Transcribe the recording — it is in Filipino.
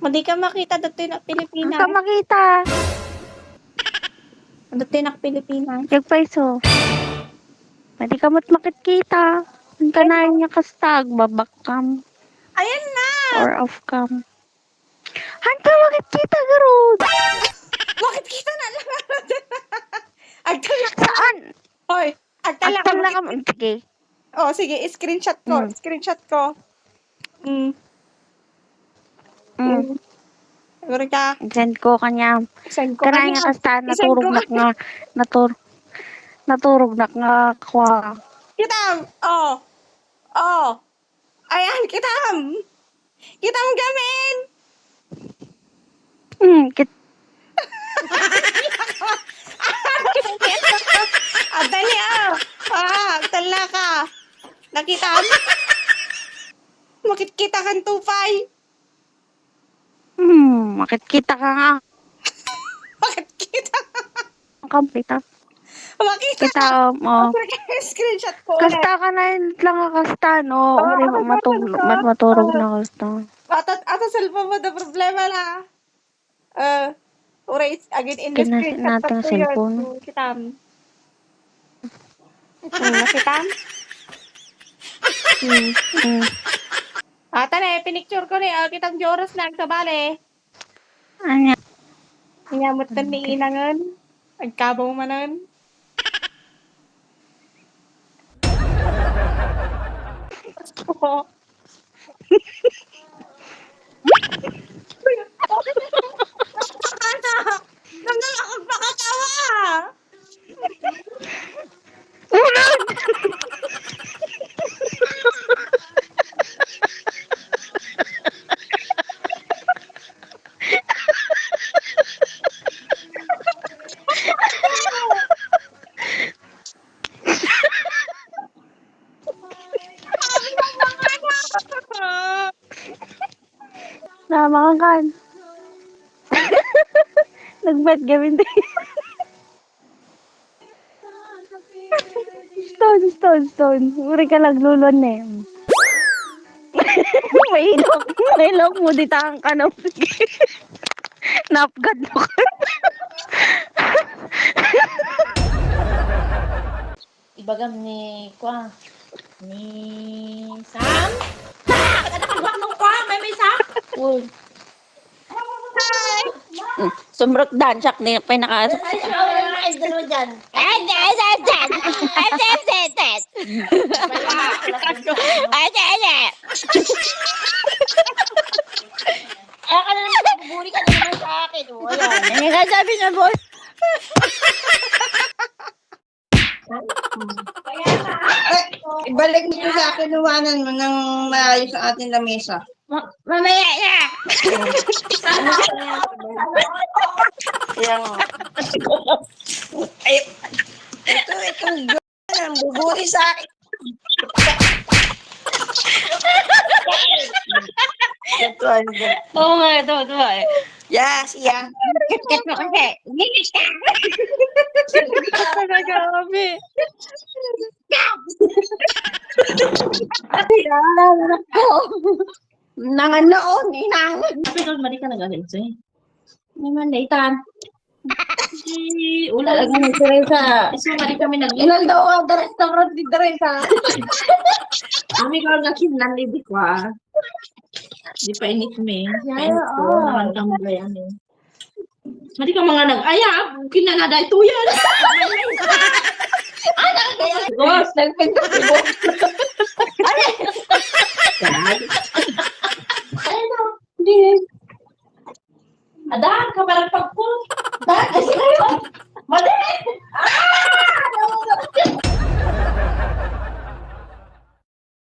Hindi ka makita dito na Ang Pilipinas. ka makita. Dito na Pilipinas. Nagpaiso. Pwede ka mo't makikita. Ang kanain niya kastag, babakam. Ayan na! Or off cam. Han ka makikita, garod. Bakit kita na lang? Agtala ka. Saan? Hoy, agtala ka. Agtal na ka. Sige. Oh, sige, screenshot ko. Screenshot ko. Siguro ka. Send ko kanya. Send ko Kanain kanya. niya kastag, I-send naturog ko na nga. Naturog na nga kwa. Kitam! Oh! Oh! Ayan, kitam! Kitam gamin! Adali ah! Agtala ka. Nakitam? Makikita kang tupay. Makikita ka nga. Bakit kita? Complete ah. Makita Kita, ka. oh. Screenshot ko. Kasta ka na yun lang nga kasta, no? Uri, maturog na kasta. Ato cellphone mo, the problema na. Uri, again, in the Kinasin screenshot natin ang ko cellphone. yun. Kitam. Nakitam? Tane, pinicture ko ni, kitang Joros na sa bale. Ano? Niyamot ka ni inangan. Agkabaw manan. Oo. Nang nakakapakatawa. Nama ka kan. Nag-bet gawin din. Stone. Uri ka naglulon eh. May ilok mo ditang ka na. Napgad mo ka. Ibagam ni Sam. Anak ng kwa, may Sam. Uy. Sumrot dan, siyak ni pinaka. Ay, dalawa dyan. Kaya ka na naman, buburi ka na naman sa akin. O, ayan. Ano nga sabi niya, boss? Ibalik nito sa akin, nuwanan mo ng maayos sa ating lamesa. Mamaya na. Yan. Ay, itong ang buburi sa akin. Oo nga, ito eh. Yes, yeah. Kit mo kasi. Ginis ka. Talaga, kami. Nanganoon, inang. Tapi kalau mari ka nag-alit sa'yo. May mandaitan. Ula lagi ni Teresa. Isu mari kami nag Ilan daw ang restaurant di Teresa. kami kalau nggak kinlan di kwa. Di pa init me. Painit ko naman kang bayan eh. Mari ka mga nag-ayap. Kinanada ito yan. Boss, nagpinto si boss. Ay!